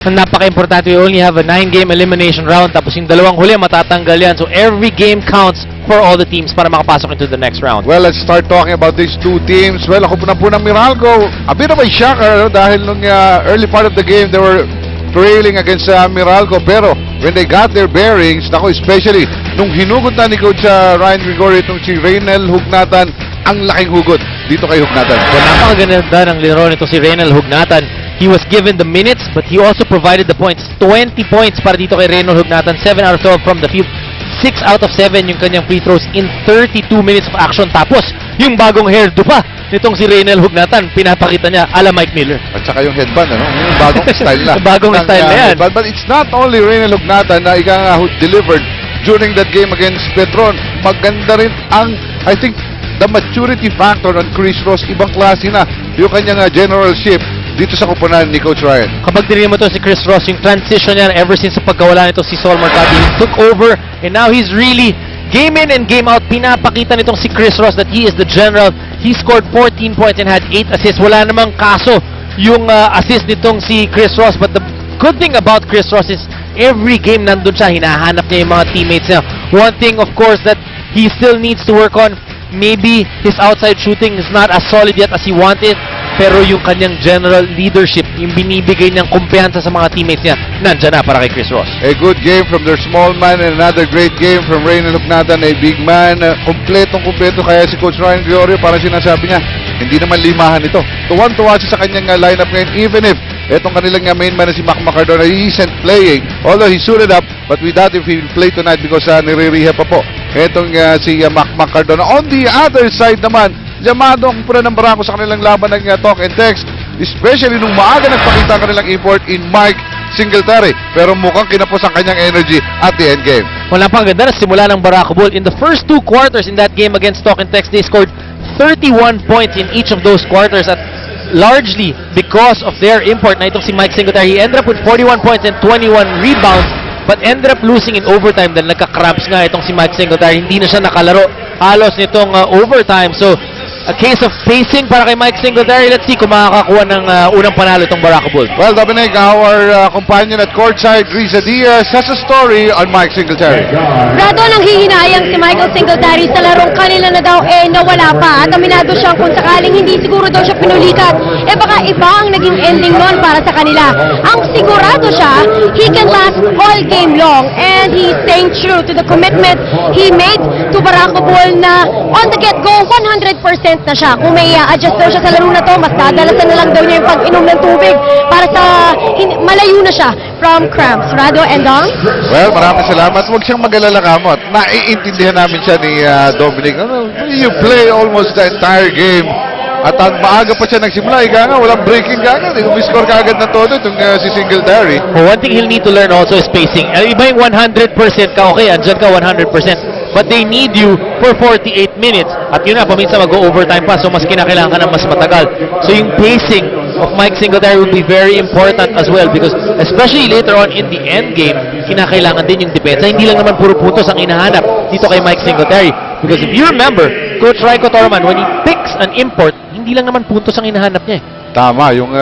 Ang napaka-importante, we only have a 9-game elimination round, tapos yung dalawang huli matatanggal yan. So every game counts for all the teams para makapasok into the next round. Well, let's start talking about these two teams. Well, ako po ng Meralco. A bit of a shocker dahil nung early part of the game, they were trailing against Meralco. Pero when they got their bearings, nako, especially nung hinugot na ni Coach Ryan Gregorio itong si Reynel Hugnatan, ang laking hugot dito kay Hugnatan. Well, napakaganda ng laro nito si Reynel Hugnatan. He was given the minutes, but he also provided the points. 20 points para dito kay Reynel Hugnatan. 7 out of 12 from the field. 6 out of 7 yung kanyang free throws in 32 minutes of action. Tapos, yung bagong hairdo pa nitong si Reynel Hugnatan, pinapakita niya ala Mike Miller. At saka yung headband, ano? Yung bagong style na. Bagong style na yan. But it's not only Reynel Hugnatan na who delivered during that game against Petron. Maganda rin ang, I think, the maturity factor ng Chris Ross. Ibang klase na yung kanyang generalship dito sa kupunan ni Coach Ryan. Kapag dinigyan mo to si Chris Ross, yung transition niya ever since sa pagkawala nito si Sol Mercado, he took over and now he's really game in and game out. Pinapakita nitong si Chris Ross that he is the general. He scored 14 points and had 8 assists. Wala namang kaso yung assist nitong si Chris Ross, but the good thing about Chris Ross is every game nandun siya, hinahanap niya yung mga teammates niya. One thing of course that he still needs to work on, maybe his outside shooting is not as solid yet as he wanted, pero yung kanyang general leadership, yung binibigay niyang kumpiyansa sa mga teammates niya, nandyan na para kay Chris Ross. A good game from their small man and another great game from Reynel Hugnatan, a big man. Kompletong-kompleto kaya si Coach Ryan Gregorio, para sinasabi niya, hindi naman limahan ito. Tuwan-tuwa siya sa kanyang lineup ngayon, even if etong kanilang main man na si Mac Macardona, he isn't playing. Although he suited up, but we doubt if he will play tonight because nire-rehab pa po etong si Mac Macardona. On the other side naman, llamado ang pura ng Barako sa kanilang laban ng talk and text, especially nung maaga nagpakita ang kanilang import in Mike Singletary. Pero mukhang kinapos ang kanyang energy at the end game. Wala pang ganda na simula ng Barako Bull. In the first 2 quarters in that game against Talk and Text, they scored 31 points in each of those quarters, at largely because of their import na itong si Mike Singletary. He ended up with 41 points and 21 rebounds, but ended up losing in overtime dahil nagka-cramps nga itong si Mike Singletary. Hindi na siya nakalaro halos nitong overtime. So, a case of pacing para kay Mike Singletary. Let's see kung makakakuha ng unang panalo itong Barako Bulls. Well, Dominic, our companion at courtside, Risa Diaz, has a story on Mike Singletary. Rado nang hihinayang si Michael Singletary sa larong kanila na daw nawala pa, at aminado siyang kung sakaling hindi siguro daw siya pinulikat, baka iba ang naging ending nun para sa kanila. Ang sigurado siya, he can last all game long, and he's staying true to the commitment he made to Barako Bull na on the get-go, 100% na siya. Kung may adjust daw siya sa laro na to, mas dadalasan na lang daw niya yung pag-inom ng tubig para sa malayo na siya from cramps. Rado and Dom? Well, maraming salamat. Huwag siyang mag-alala kamot. Naiintindihan namin siya ni Dominic. You play almost the entire game. At ang maaga pa siya nagsimula, walang breaking kagad. Umiscore kagad na todo itong si Singletary. One thing he'll need to learn also is pacing. Iba yung 100% ka, okay, andyan ka 100%. But they need you for 48 minutes. At yun na, paminsan mag-overtime pa, so mas kinakailangan ka ng mas matagal. So yung pacing of Mike Singletary will be very important as well, because especially later on in the end game, kinakailangan din yung depensa. Hindi lang naman puro puntos ang inahanap dito kay Mike Singletary. Because if you remember, Coach Raiko Torman, when he picks an import, hindi lang naman puntos ang hinahanap niya. Tama, yung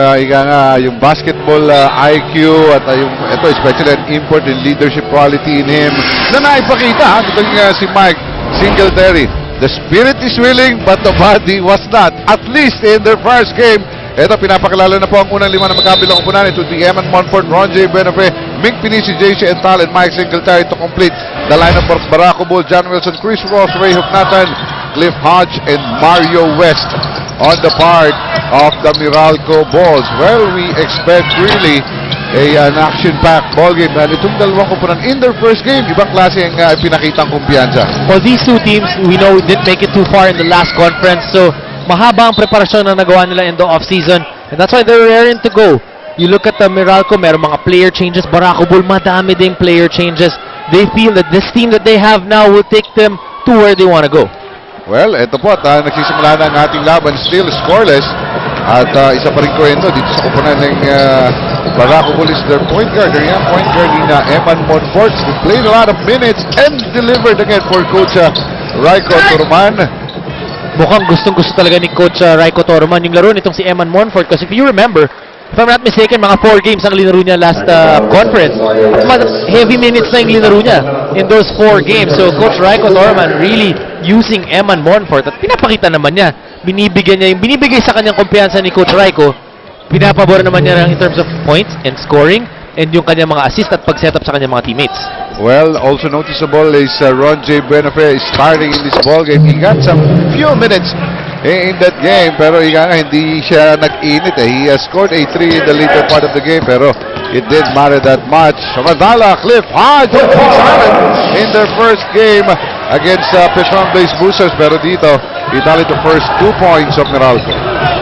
yung basketball IQ at yung ito especially an import in leadership quality in him na naipakita itong si Mike Singletary. The spirit is willing but the body was not. At least in their first game. Ito, pinapakilala na po ang unang 5 na magkabilang upunan. It would be Eman Monfort, Ron J. Benefe, Mink Pinisi, JC Ental, and Mike Singletary to complete the lineup for Barako Bull. John Wilson, Chris Ross, Ray Hugnatan, Cliff Hodge, and Mario West on the part of the Meralco Bulls. Well, we expect really an action-packed ballgame. And itong dalawang kupunan in their first game, ibang klase ang pinakitang kumpiyansa. Well, these two teams, we know, didn't make it too far in the last conference. So, mahaba ang preparasyon na nagawa nila in the off-season. And that's why they're raring to go. You look at the Meralco, meron mga player changes. Barako Bull, madami ding player changes. They feel that this team that they have now will take them to where they want to go. Well, ito po at nagsisimula na ang ating laban, still scoreless. At isa pa rin kwento dito sa kupunan ng Barako Bull is their point guard. Their young point guard in Eman Monfort, who played a lot of minutes and delivered again for Coach Raiko Torman. Mukhang gustong-gusto talaga ni Coach Raiko Torman yung laro nitong si Eman Monfort, kasi if you remember, if I'm not mistaken, mga 4 games ang linaro niya last conference. At heavy minutes na yung linaro niya in those 4 games. So Coach Raiko Torman really using Eman Monfort at pinapakita naman niya, binibigay sa kanyang kumpiyansa ni Coach Raiko, pinapabor naman niya in terms of points and scoring and yung kanyang mga assist at pag-setup sa kanyang mga teammates. Well, also noticeable is Ron J. Buenafe is starting in this ball game. He got some few minutes in that game, pero hindi siya nag-init. He has scored a 3 in the later part of the game, pero it didn't matter that much. Samantala, Cliff Hodge in their first game against Petron Blaze Boosters, pero dito, itali the first 2 points of Meralco.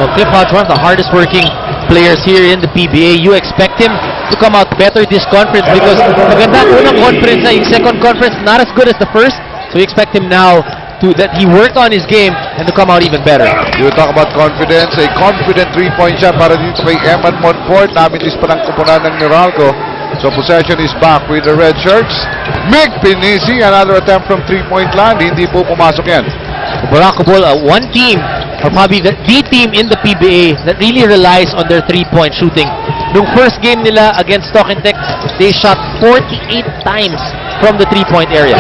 Well, Cliff Hodge, one of the hardest working players here in the PBA. You expect him to come out better this conference because maganda ang unang conference na, yung second conference not as good as the first. So you expect him now that he worked on his game and to come out even better. You talk about confidence, a confident 3-point shot para dito kay Eman Monfort. Namitis pa ng kupunan ng Meralco. So possession is back with the red shirts. Mick Pinisi, another attempt from 3-point line. Hindi po pumasok yan. Barako Ball, one team, or probably the team in the PBA that really relies on their 3-point shooting. Nung first game nila against Stock and Tech, they shot 48 times from the 3-point area.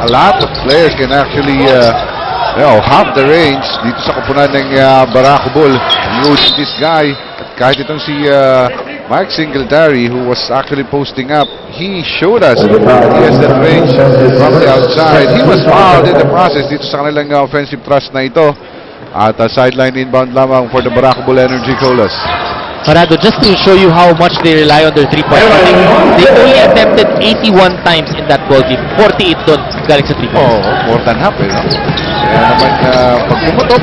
A lot of players can actually have the range dito sa kupunan ng Barako Bull. Use this guy. At kahit itong si Mike Singletary, who was actually posting up, he showed us that he has that range from the outside. He was fouled in the process dito sa kanilang offensive thrust na ito. At sideline inbound lamang for the Barako Bull Energy Colas. Parado, just to show you how much they rely on their 3-point shooting, they only attempted 81 times in that ball game. 48 doon galing sa 3-point. Oh, more than half no? Kaya naman pag pumutok,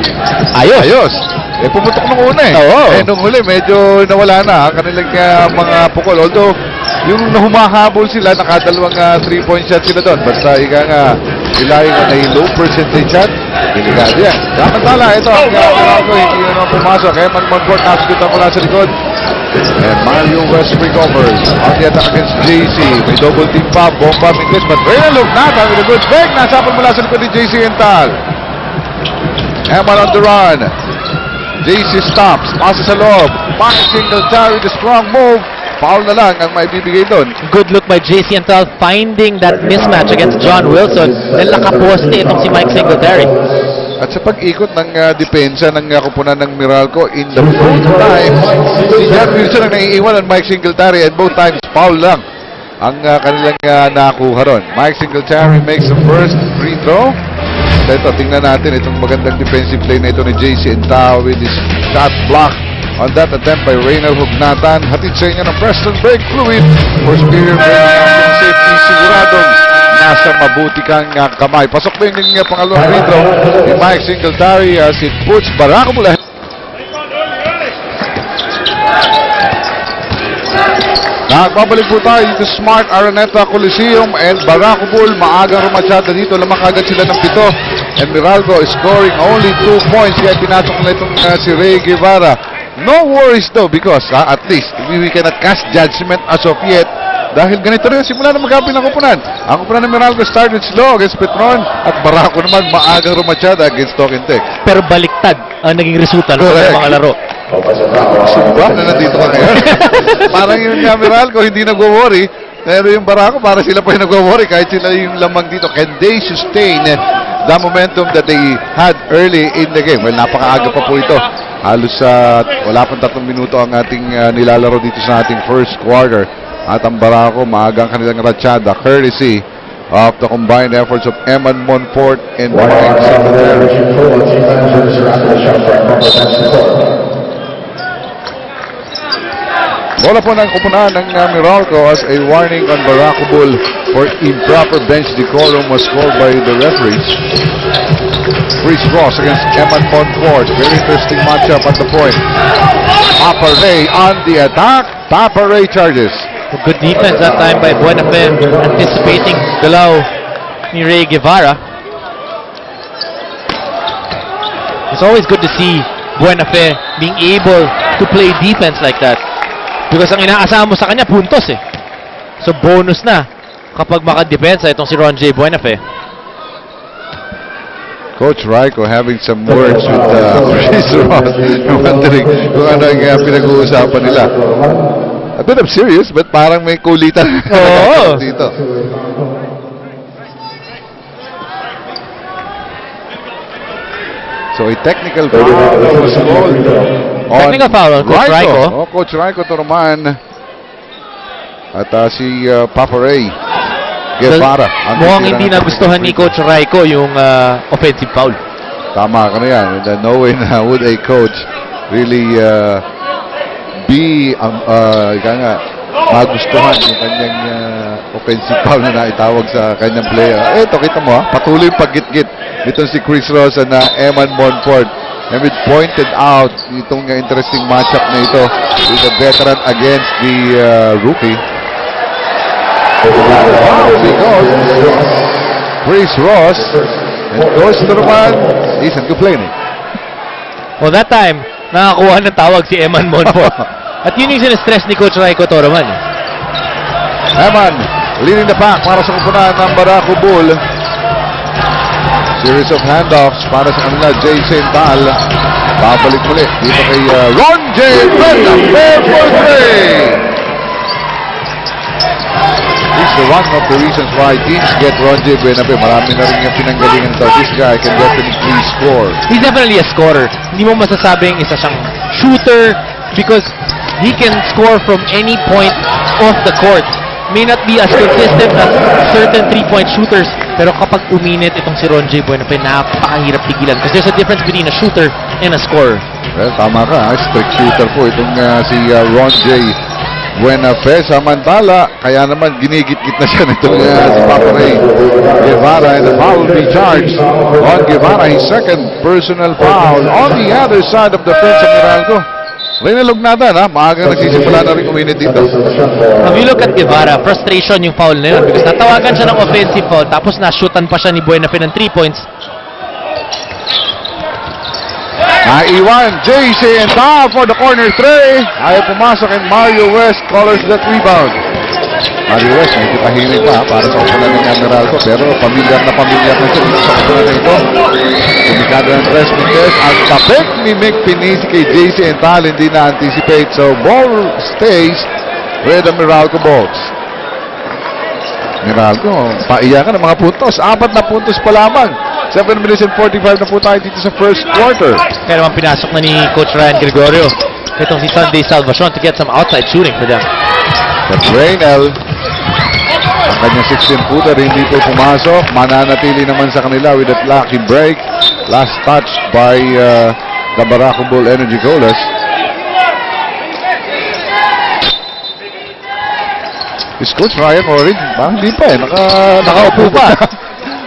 ayos. Pumutok nung una Oo. nung huli, medyo nawala na kanilang mga pukol. Although, yung humahabol sila, nakadalawang 3-point shot sila doon. Basta relying on a low percentage shot, delikado yan. Samantala, ito ang Barako, hindi naman pumasok. Eman Monfort, nasugutan mula sa likod. And Mario West recovers on the attack against JC. May double team pa, bomba, Mingles, but Reynolds Nata with a good fake. Nasapon mula sa likod ni JC Ental. Eman on the run. JC stops, pasa sa loob. Mark Singletary, the strong move. Foul na lang ang maibibigay doon. Good look by JC Ental finding that mismatch against John Wilson. Then nakaposte itong si Mike Singletary. At sa pag-ikot ng depensa ng kupunan ng Meralco, in the both times, si John Wilson ang naiiwan ng Mike Singletary and both times foul lang ang kanilang nakuha ron. Mike Singletary makes the first free throw. Ito, tingnan natin itong magandang defensive play na ito ni JC Ental with his shot block on that attempt by Reynald Hugnatan. Hatid sa inyo ng Preston Brake Fluid for superior brake safety. Siguradong nasa mabuti kang kamay. Pasok din yung pangalawang free throw ni Mike Singletary as it puts Barako Bull ahead. Nagbabalik po tayo dito Smart Araneta Coliseum and Barako Bull maagang rumatsada dito. Lamang agad sila ng 7 and Meralco is scoring only 2 points kaya pinasok na itong si Ray Guevara. No worries though because at least we cannot cast judgment as of yet dahil ganito rin simula na magkapin ng kupunan. Ang kupunan ng Meralco started slow against Petron at Barako naman maagang rumatsada against Stock and Tech. Pero baliktad ang naging resulta ng mga laro. Sumba na nandito ka ngayon. Parang yung Meralco hindi nagwo-worry, pero yung Barako para sila pa yung nagwo-worry kahit sila yung lamang dito. Can they sustain the momentum that they had early in the game? Well, napakaaga pa po ito. Halos wala pang 3 minuto ang ating nilalaro dito sa ating first quarter. At ang Barako, maagang kanilang ratsyada, courtesy of the combined efforts of Eman Monfort and Mike Singletary. Bola po ng kupunan ng Meralco as a warning on Barako Bull for improper bench decorum was called by the referees. Chris Ross against Eman Monfort. Very interesting matchup at the point. Papa Ray on the attack. Papa Ray charges. Good defense that time by Buenafe, anticipating galaw ni Ray Guevara. It's always good to see Buenafe being able to play defense like that. Because ang inaasahan mo sa kanya, puntos eh. So bonus na kapag makadepensa itong si Ron J. Buenafe. Coach Raiko having some words with Chris Ross. Wondering kung ano yung pinag-uusapan nila. A bit of serious, but parang may kulitan dito. So a technical foul was called on Technical foul on Coach Raiko. Oh, Coach Raiko to naman. At si Papa Ray Guevara. Mukhang hindi nagustuhan ni Coach Raiko yung offensive foul. Tama ka na yan. No way na would a coach really be magustuhan yung kanyang offensive foul na naitawag sa kanyang player. Ito, kita mo patuloy yung paggit-git nitong si Chris Ross na Eman Monfort. And we pointed out itong interesting matchup na ito with the veteran against the rookie. Because Chris Ross and Coach naman isn't complaining. Well, that time, nakakuha ng tawag si Eman Monfort. At yun yung sinistress ni Coach Raiko Toroman. Eman, leading the pack para sa kupunan ng Barako Bull. Series of handoffs para sa kanila, Jay Sental. Babalik muli dito kay Ron J. Brenda, 4-4-3. This is one of the reasons why teams get Ron J. Buenape. Marami na rin yung pinanggalingan ito. This guy can definitely score. He's definitely a scorer. Hindi mo masasabing isa siyang shooter because he can score from any point off the court. May not be as consistent as certain 3-point shooters, pero kapag uminit itong si Ron J. Buenape, napakahirap tigilan because there's a difference between a shooter and a scorer. Well, tama ka. Strict shooter po itong si Ron J. Buenape. Samantala, kaya naman ginigit-git na siya nitong si Papa Ray Guevara, and the foul will be charged on Guevara. His second personal foul on the other side of the fence of Meralco. Rinalog natin maaga nagsisimula na rin uminit dito. If you look at Guevara, frustration yung foul na yun because natawagan siya ng offensive foul tapos na-shootan pa siya ni Buenape ng 3 points. Naiwan, JC and Taha for the corner 3. Ayaw pumasok and Mario West colors that rebound. Mario West, medyo tahimik pa para sa upunan ng Meralco, pero pamilyar na siya sa upunan na ito. Kumikado ng Tres Mendez. Ang tapik ni Mick Pinisi kay JC and Taha hindi na-anticipate. So ball stays with the Meralco Bolts. Meralco, paiyakan ng mga puntos. 4 na puntos pa lamang. 7 minutes and 45 na po tayo dito sa first quarter. Kaya naman pinasok na ni Coach Ryan Gregorio itong si Sunday Salvacion to get some outside shooting for them. But Raynel, ang kanyang 16-footer hindi po pumasok. Mananatili naman sa kanila with that lucky break. Last touch by the Barako Bull Energy Colas. Is Coach Ryan worried? Hindi pa nakaupo pa.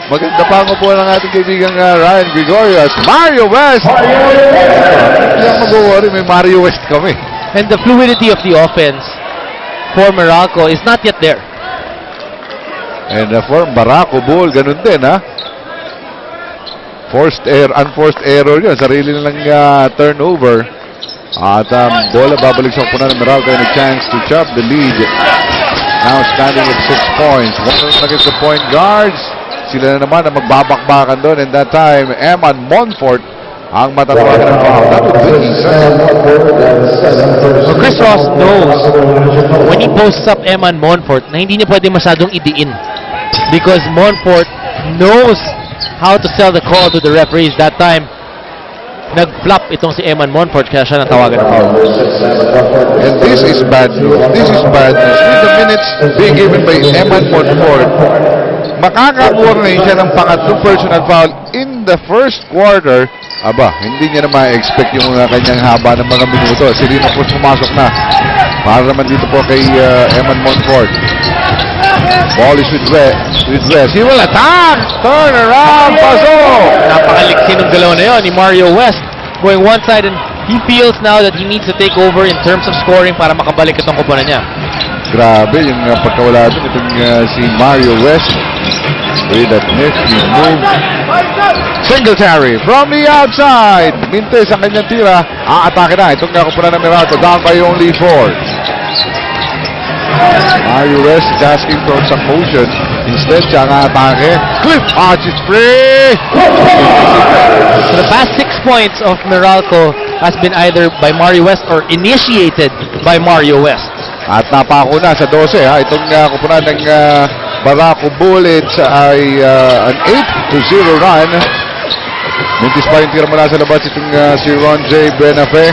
Maganda pa ang upuan ng ating kaibigang Ryan Gregorio at Mario West. Hindi ako mag-worry, may Mario West kami. And the fluidity of the offense for Meralco is not yet there. And for Barako Bull, ganun din unforced error yun. Sarili nilang turnover. At bola babalik sa upunan ng Meralco and a chance to chop the lead. Now standing at 6 points. One against the point guards. Sila na naman ang magbabakbakan doon, and that time, Eman Monfort ang matatawagan ng foul. That would be Well, Chris Ross knows when he posts up Eman Monfort na hindi niya pwede masyadong idiin because Monfort knows how to sell the call to the referees. That time, nag-flop itong si Eman Monfort kaya siya natawagan ng foul. And this is bad news. This is bad news. With the minutes being given by Eman Monfort, makakakuha na siya ng pangatlong personal foul in the first quarter. Aba, hindi niya na ma-expect yung kanyang haba ng mga minuto. Si Rino Cruz pumasok na. Para naman dito po kay Eman Monfort. Ball is with West. He will attack! Turn around, pasok! Napakaliksi ng dalawa na yun ni Mario West going one side, and he feels now that he needs to take over in terms of scoring para makabalik itong kupunan niya. Grabe yung pagkawala doon itong si Mario West with that nifty move. Singletary from the outside. Mintes ang kanyang tira. Aatake na. Itong kupunan ng Meralco down by only 4. Mario West is asking for some motion. Instead, siya ang atake. Cliff Hodge is free! So the past 6 points of Meralco has been either by Mario West or initiated by Mario West. At napako na sa 12 ha. Itong kupunan ng Barako Bullets ay an 8-0 run. Mintis pa yung tira mula sa labas itong si Ron J. Benafe.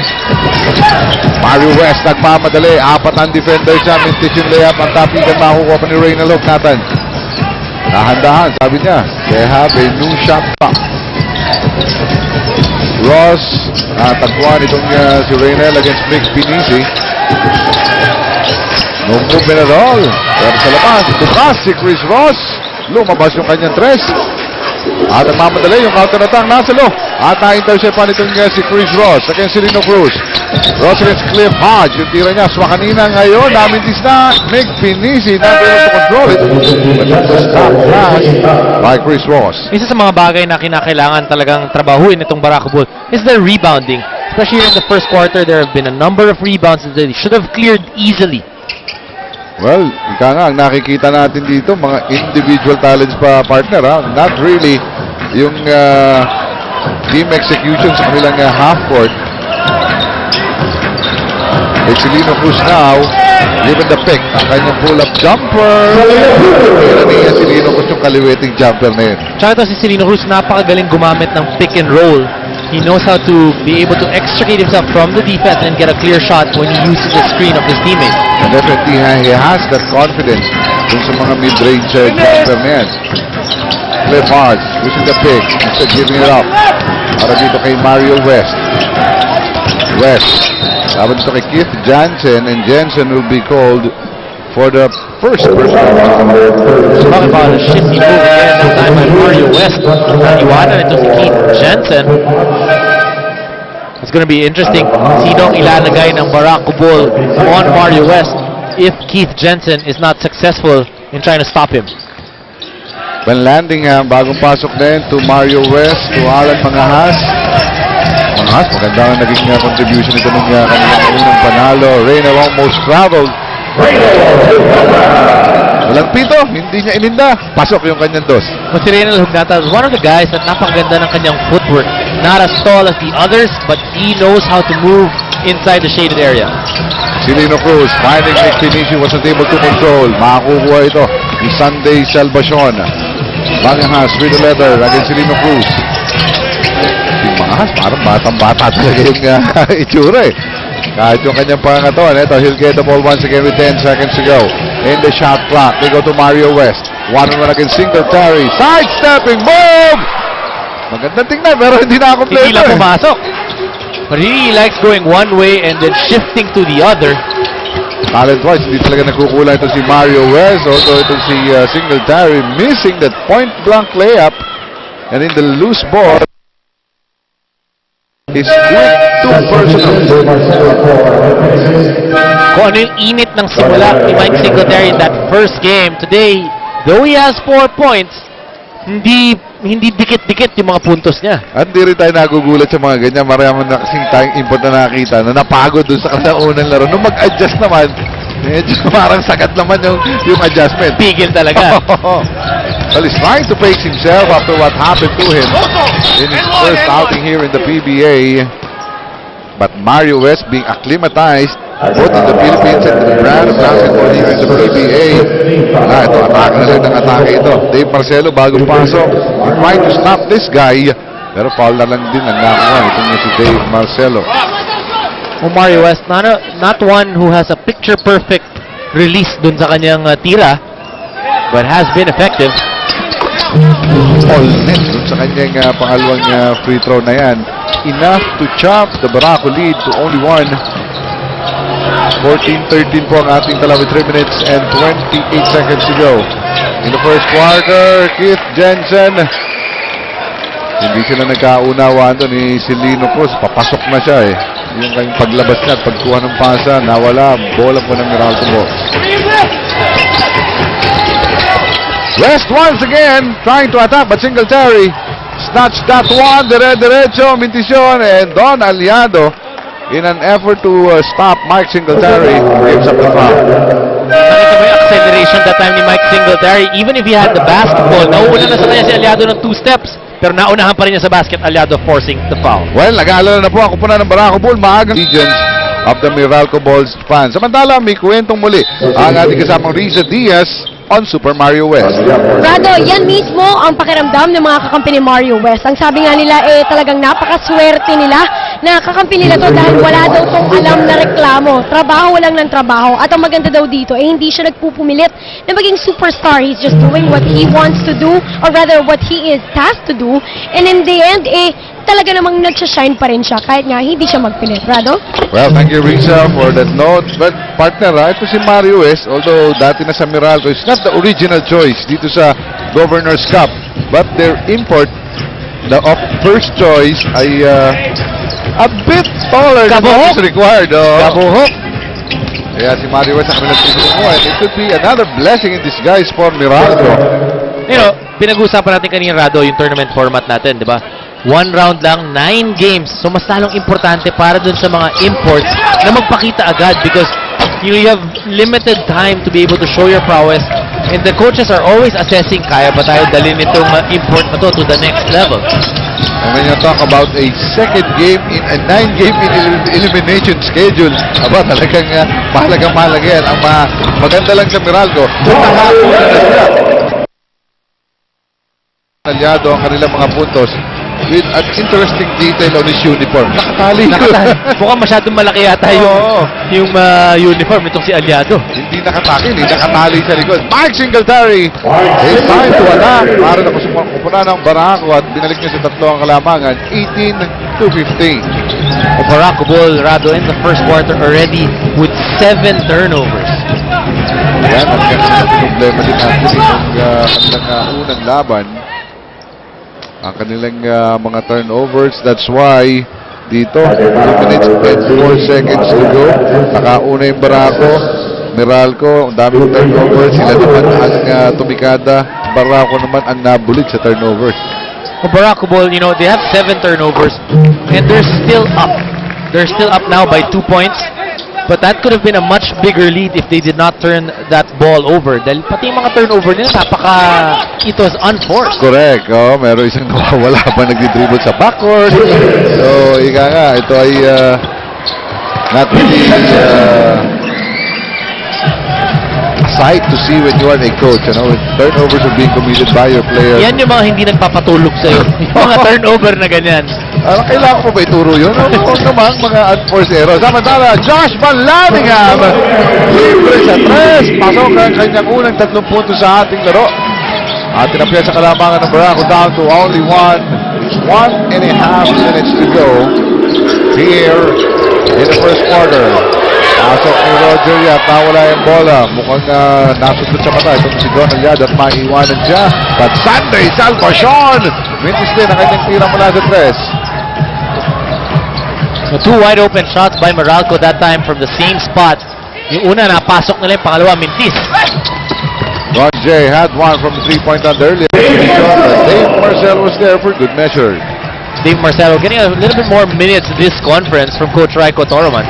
Mario West nagmamadali. 4 ang defender siya. Mintis yung layup. Ang tapikan makukuha pa ni Reynald. Nathan. Dahan-dahan, sabi niya. They have a new shot clock. Ross, tagpuan itong si Reynald against Mick Pinisi. No movement at all. Pero sa labas, tukas si Chris Ross. Lumabas yung kanyang tres. At nagmamadali yung counter attack nasa lo. At na-intercept pa nitong si Chris Ross against Silino Cruz. Ross against Cliff Hodge. Yung tira niya, swa kanina ngayon. Namintis na Mick Pinisi. Not able to control it. But it was stop pass by Chris Ross. Isa sa mga bagay na kinakailangan talagang trabahuin itong Barako Bull is their rebounding. Especially in the first quarter, there have been a number of rebounds that they should have cleared easily. Well, ika nga, ang nakikita natin dito, mga individual talents pa, partner, ha? Not really yung team execution sa kanilang half-court. It's Silino Cruz now, given the pick. Ang kanyang pull-up jumper. Kaya niya Silino Cruz yung kaliwiting jumper na yun. Tsaka ito si Silino Cruz, napakagaling gumamit ng pick and roll. He knows how to be able to extricate himself from the defense and get a clear shot when he uses the screen of his teammate. And definitely, he has that confidence dun sa mga mid-range jumper na yan. Cliff Hodge, using the pick, instead giving it up. Para dito kay Mario West. West. Laban dito kay Keith Jansen, and Jansen will be called for the first personal. Talk about a shifty move again, that time by Mario West. Iwanan ito si Keith Jansen. It's gonna be interesting. Sinong ilalagay ng Barako Bull on Mario West if Keith Jansen is not successful in trying to stop him. When landing, bagong pasok din to Mario West, to Alan Mangahas. Mangahas, maganda ang naging contribution nito nung kanilang unang panalo. Reynald almost traveled. Walang pito, hindi niya ininda. Pasok yung kanyang dos. Si Reynald Hugnata is one of the guys that napakaganda ng kanyang footwork. Not as tall as the others, but he knows how to move inside the shaded area. Silino Cruz, finding Nick Pinisi, wasn't able to control. Makakukuha ito ni Sunday Salvacion. Mangahas with the leather against Silino Cruz. Yung Mangahas, parang batang-bata talaga yung itsura eh. Kahit yung kanyang pangatawan. Ito, he'll get the ball once again with 10 seconds to go. In the shot clock, they go to Mario West. 1-on-1 against Singletary. Sidestepping, boom! Magandang tingnan, pero hindi na kompleto. Hindi lang pumasok. But he likes going one way and then shifting to the other. Talent-wise, hindi talaga nagkukulang ito si Mario West. Also, ito si Singletary missing that point-blank layup. And in the loose ball, is with 2 personals. Kung ano yung init ng simula ni Mike Singletary in that first game, today, though he has 4 points, hindi dikit-dikit yung mga puntos niya. At hindi rin tayo nagugulat sa mga ganyan. Maraming na kasing tayong input na nakita na napagod dun sa kanilang unang laro. Nung mag-adjust naman, medyo parang sagat naman yung adjustment. Pigil talaga. Well, he's trying to pace himself after what happened to him in his first outing here in the PBA. But Mario West being acclimatized both in the Philippines and the brand of basketball here in the PBA. Ito, atake na rin ng atake ito. Dave Marcelo, bagong pasok. Trying to stop this guy. Pero foul na lang din ang nakuha. Ito niya si Dave Marcelo. Mario West, not one who has a picture-perfect release dun sa kanyang tira, but has been effective. All net dun sa kanyang pangalawang free throw na yan. Enough to chop the Barako lead to only 1. 14-13 po ang ating tala with 3 minutes and 28 seconds to go. In the first quarter, Keith Jensen. Hindi sila nagkaunawaan doon ni Silino Cruz. Papasok na siya eh. Yung kanyang paglabas niya at pagkuha ng pasa, nawala. Bola po ng Meralco Bucks. West once again trying to attack, but Singletary snatched that one. Diretso, Mintisyon, and Don Aliado in an effort to stop Mike Singletary gives up the foul. Nakita mo yung acceleration that time ni Mike Singletary. Even if he had the basketball, nauuna na sa kanya si Aliado ng 2 steps. Pero naunahan pa rin niya sa basket, Aliado forcing the foul. Well, nag-aalala na po ako po na ng Barako Bull. Maagang regions of the Meralco Bulls fans. Samantala, may kwentong muli ang ating kasamang Riza Diaz on Super Mario West. Rado, yan mismo ang pakiramdam ng mga kakampi ni Mario West. Ang sabi nga nila, talagang napakaswerte nila na kakampi nila to dahil wala daw tong alam na reklamo. Trabaho lang ng trabaho. At ang maganda daw dito, hindi siya nagpupumilit na maging superstar. He's just doing what he wants to do, or rather what he is tasked to do. And in the end, talaga namang nagsashine pa rin siya kahit nga hindi siya magpilit. Rado? Well, thank you, Riza, for that note. But partner, ito si Mario West, although dati na sa Meralco, is not the original choice dito sa Governor's Cup. But their import, the first choice, ay a bit taller than what is required. Kabuhok! Kaya si Mario West sa kanilang triple mo, and it could be another blessing in disguise for Meralco. You know, pinag-uusapan natin kanina, Rado, yung tournament format natin, di ba? 1 round lang, 9 games. So, mas lalong importante para dun sa mga imports na magpakita agad because you have limited time to be able to show your prowess, and the coaches are always assessing, kaya ba tayo dalhin itong import na to the next level? And when you talk about a second game in a 9-game elimination schedule, talagang mahalaga yan. Ang maganda lang sa Meralco, nakakuna na sila. Aliado ang kanilang mga puntos with an interesting detail on his uniform. Nakatali. Mukhang masyadong malaki yata yung uniform itong si Aliado. Hindi nakatali sa likod. Mike Singletary, it's time to attack. Para na kumpuna ng Barako at binalik niya sa tatlo ang kalamangan, 18-15. O Barako Bull, Rado, in the first quarter already with 7 turnovers. Yan, ang ganda problema din natin itong kanilang unang laban. Ang kanilang mga turnovers. That's why dito, 2 minutes and 4 seconds to go. Nakauna yung Barako. Meralco, ang dami ng turnovers. Sila naman ang tumikada. Barako naman ang nabulig sa turnovers. Well, Barako Bull, you know, they have 7 turnovers and they're still up. They're still up now by 2 points. But that could have been a much bigger lead if they did not turn that ball over. Dahil pati yung mga turnover nila, it was unforced. Correct. Meron isang nawawala pa nagdi-dribble sa backcourt. So, ika nga, ito ay not really a sight to see when you are a coach. Turnovers are being committed by your players. Yan yung mga hindi nagpapatulog sa'yo. Yung mga turnover na ganyan. Kailangan ko ba ituro yun? Huwag naman, mga unforced errors. Samantala, Josh Van Laningham, libre sa 3. Pasok ang kanyang unang 3 puntos sa ating laro. At tinapya sa kalamangan ng Barako down to only 1.5 minutes to go here in the first quarter. Pasok ni Roger Yap, nawala yung bola. Mukhang nasundot sa mata. Itong si Don Aliado at maiiwanan siya. But Sunday Salvacion, mintis din ang kanyang tira mula sa 3. So 2 wide open shots by Meralco that time from the same spot. Yung una, napasok nila yung pangalawa, mintis. Ron J had one from the 3-point line earlier. Dave Marcel was there for good measure. Dave Marcelo getting a little bit more minutes this conference from Coach Raiko Toroman.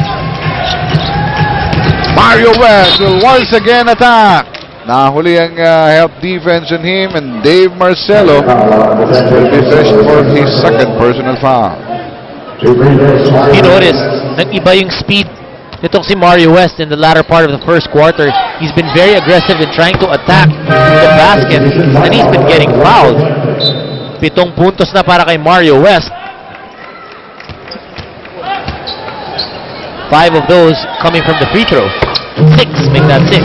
Mario West will once again attack. Nahuli ang help defense on him, and Dave Marcelo will be fished for his second personal foul. You notice, nag-iba yung speed nitong si Mario West in the latter part of the first quarter. He's been very aggressive in trying to attack the basket, and he's been getting fouled. 7 puntos na para kay Mario West. 5 of those coming from the free throw. 6, make that 6.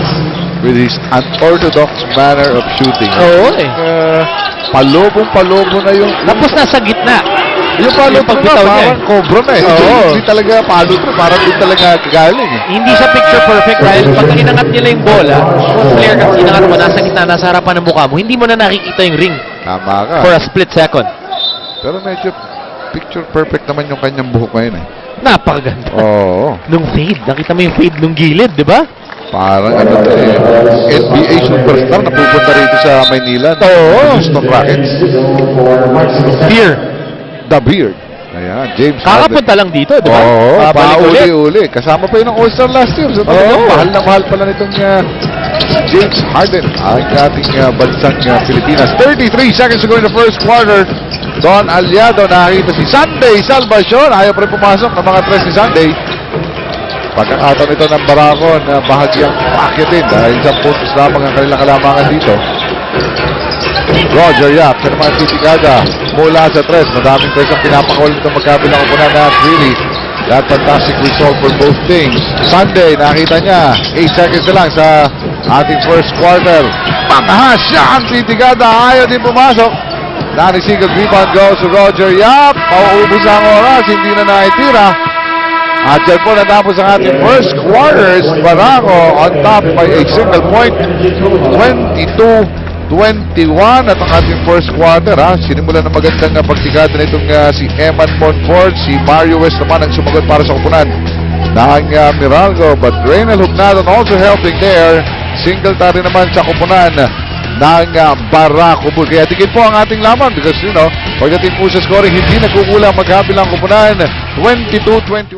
With his unorthodox manner of shooting. Oo Palobong-palobo na yung... Tapos nasa gitna. Yung palobong na, parang cobra na Hindi talaga palot na, parang hindi talaga galing. Hindi siya picture perfect dahil pag inangat nila yung bola, kung player kasi inangat mo, nasa gitna, nasa harapan ng mukha mo, hindi mo na nakikita yung ring. Tama ka. For a split second. Pero medyo picture perfect naman yung kanyang buhok ngayon Napakaganda. Oo. Nung fade, nakita mo yung fade nung gilid, di ba? Parang NBA superstar na pupunta rito sa Maynila. Oo. Houston Rockets. Beer. The Beard. Ayan, James Harden. Kakapunta lang dito, di ba? Oo, Babalik ulit. pauli-uli. Kasama pa yun ng All-Star last year. So, talagang mahal na mahal pala nitong James Harden, ang ating bansang Pilipinas. 33 seconds to go in the first quarter. Don Aliado, nakakita si Sunday Salvacion. Ayaw pa rin pumasok ng mga tres ni Sunday. Pagkakataon ito ng Barako na bahagyang pakitin dahil 10 puntos lamang ang kanilang kalamangan dito. Roger Yap, siya naman titigada mula sa tres. Madaming tres ang pinapakawal nitong magkabilang upunan na really that fantastic result for both teams. Sunday, nakita niya 8 seconds na lang sa ating first quarter. Pangahas siya ang titigada, ayaw din pumasok. Single rebound goes to Roger Yap. Mauubos ang oras, hindi na naitira. At dyan po natapos ang ating first quarters. Barako on top by a single point. 22-21 at ang ating first quarter. Sinimulan ng magandang pagtigada nitong si Eman Monfort. Si Mario West naman ang sumagot para sa kupunan ng Meralco. But Reynel Hugnadan also helping there. Singletary naman sa kupunan ng Barako. Kaya tigil po ang ating laban because pagdating po sa scoring, hindi nagkukulang magkabilang kupunan. 22-21.